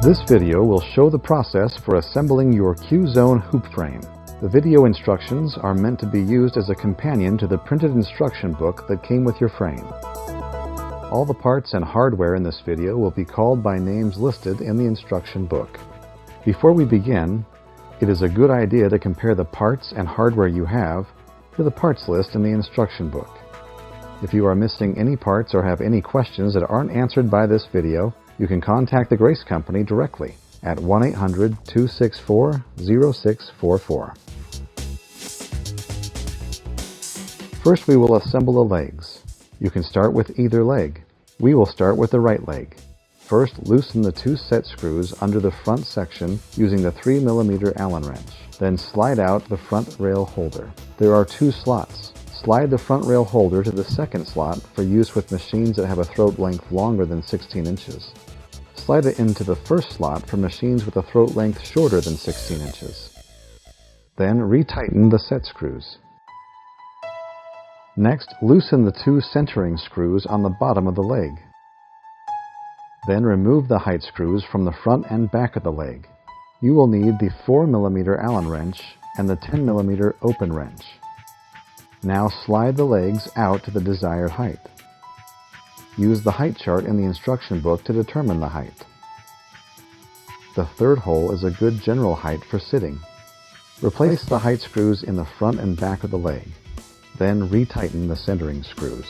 This video will show the process for assembling your Q-Zone hoop frame. The video instructions are meant to be used as a companion to the printed instruction book that came with your frame. All the parts and hardware in this video will be called by names listed in the instruction book. Before we begin, it is a good idea to compare the parts and hardware you have to the parts list in the instruction book. If you are missing any parts or have any questions that aren't answered by this video, you can contact the Grace Company directly at 1-800-264-0644. First, we will assemble the legs. You can start with either leg. We will start with the right leg. First, loosen the two set screws under the front section using the 3mm Allen wrench. Then slide out the front rail holder. There are two slots. Slide the front rail holder to the second slot for use with machines that have a throat length longer than 16 inches. Slide it into the first slot for machines with a throat length shorter than 16 inches. Then retighten the set screws. Next, loosen the two centering screws on the bottom of the leg. Then remove the height screws from the front and back of the leg. You will need the 4mm Allen wrench and the 10mm open wrench. Now slide the legs out to the desired height. Use the height chart in the instruction book to determine the height. The third hole is a good general height for sitting. Replace the height screws in the front and back of the leg. Then retighten the centering screws.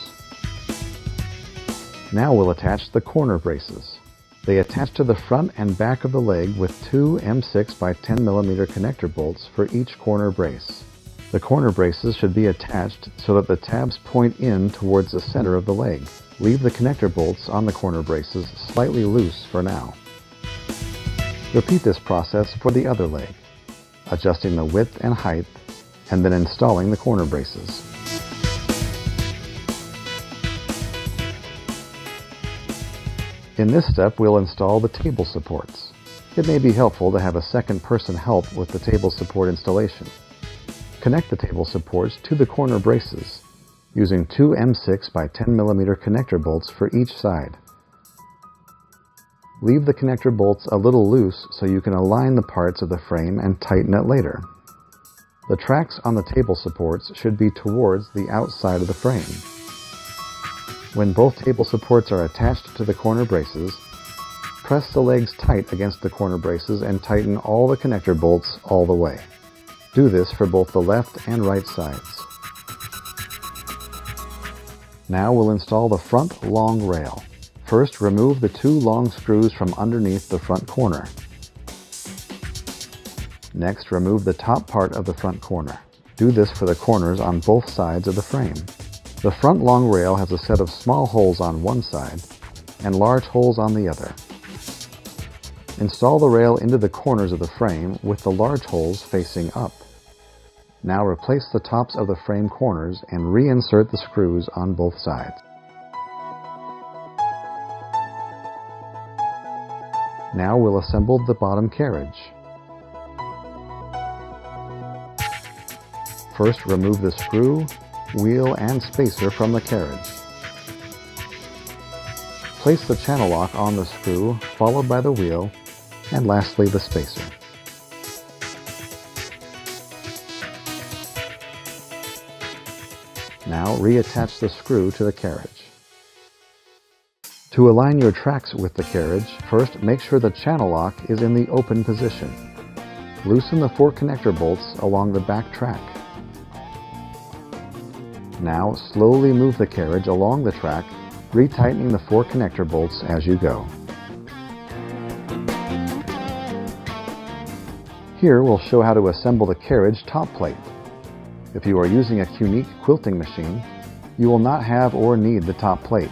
Now we'll attach the corner braces. They attach to the front and back of the leg with two M6 by 10mm connector bolts for each corner brace. The corner braces should be attached so that the tabs point in towards the center of the leg. Leave the connector bolts on the corner braces slightly loose for now. Repeat this process for the other leg, adjusting the width and height, and then installing the corner braces. In this step, we'll install the table supports. It may be helpful to have a second person help with the table support installation. Connect the table supports to the corner braces using two M6 by 10mm connector bolts for each side. Leave the connector bolts a little loose so you can align the parts of the frame and tighten it later. The tracks on the table supports should be towards the outside of the frame. When both table supports are attached to the corner braces, press the legs tight against the corner braces and tighten all the connector bolts all the way. Do this for both the left and right sides. Now we'll install the front long rail. First, remove the two long screws from underneath the front corner. Next, remove the top part of the front corner. Do this for the corners on both sides of the frame. The front long rail has a set of small holes on one side and large holes on the other. Install the rail into the corners of the frame with the large holes facing up. Now replace the tops of the frame corners and reinsert the screws on both sides. Now we'll assemble the bottom carriage. First, remove the screw, wheel, and spacer from the carriage. Place the channel lock on the screw, followed by the wheel, and lastly the spacer. Now reattach the screw to the carriage. To align your tracks with the carriage, first make sure the channel lock is in the open position. Loosen the 4 connector bolts along the back track. Now slowly move the carriage along the track, retightening the 4 connector bolts as you go. Here we'll show how to assemble the carriage top plate. If you are using a unique quilting machine, you will not have or need the top plate,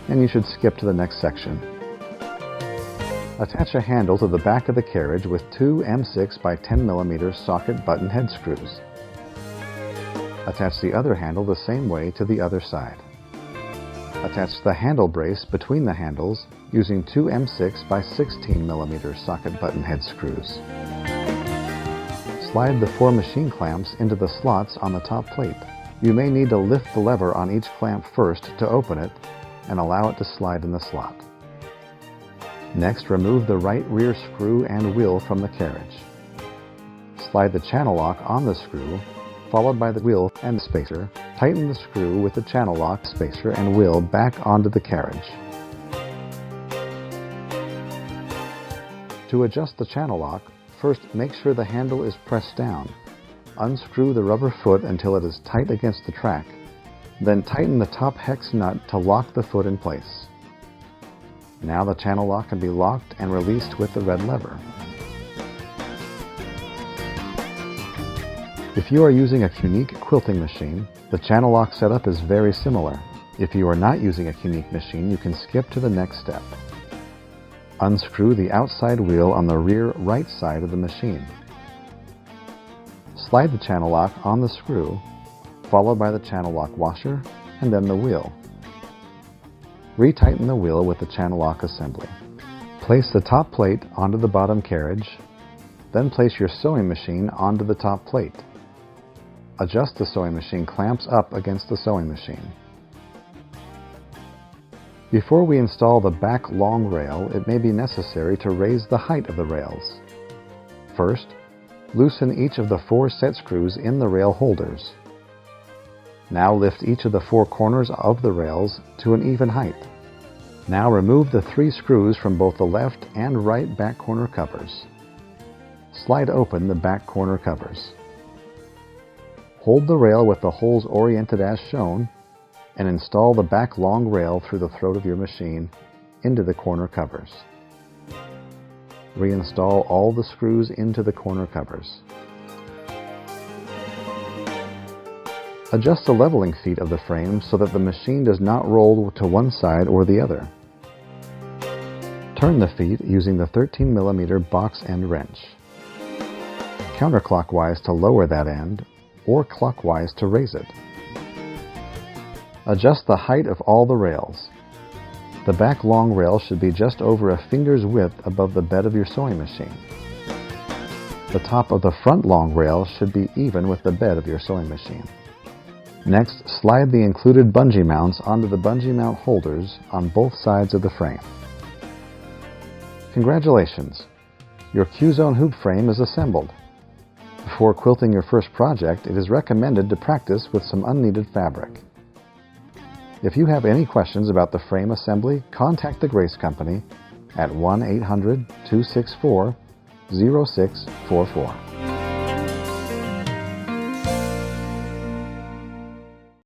and you should skip to the next section. Attach a handle to the back of the carriage with two M6 by 10mm socket button head screws. Attach the other handle the same way to the other side. Attach the handle brace between the handles using two M6 by 16mm socket button head screws. Slide the 4 machine clamps into the slots on the top plate. You may need to lift the lever on each clamp first to open it and allow it to slide in the slot. Next, remove the right rear screw and wheel from the carriage. Slide the channel lock on the screw, followed by the wheel and spacer. Tighten the screw with the channel lock, spacer, and wheel back onto the carriage. To adjust the channel lock, first make sure the handle is pressed down. Unscrew the rubber foot until it is tight against the track. Then tighten the top hex nut to lock the foot in place. Now the channel lock can be locked and released with the red lever. If you are using a Quilting quilting machine, the channel lock setup is very similar. If you are not using a Quilting machine, you can skip to the next step. Unscrew the outside wheel on the rear right side of the machine. Slide the channel lock on the screw, followed by the channel lock washer, and then the wheel. Retighten the wheel with the channel lock assembly. Place the top plate onto the bottom carriage, then place your sewing machine onto the top plate. Adjust the sewing machine clamps up against the sewing machine. Before we install the back long rail, it may be necessary to raise the height of the rails. First, loosen each of the 4 set screws in the rail holders. Now lift each of the 4 corners of the rails to an even height. Now remove the 3 screws from both the left and right back corner covers. Slide open the back corner covers. Hold the rail with the holes oriented as shown and install the back long rail through the throat of your machine into the corner covers. Reinstall all the screws into the corner covers. Adjust the leveling feet of the frame so that the machine does not roll to one side or the other. Turn the feet using the 13mm box end wrench. Counterclockwise to lower that end, or clockwise to raise it. Adjust the height of all the rails. The back long rail should be just over a finger's width above the bed of your sewing machine. The top of the front long rail should be even with the bed of your sewing machine. Next, slide the included bungee mounts onto the bungee mount holders on both sides of the frame. Congratulations! Your Q-Zone hoop frame is assembled. Before quilting your first project, it is recommended to practice with some unkneaded fabric. If you have any questions about the frame assembly, contact the Grace Company at 1-800-264-0644.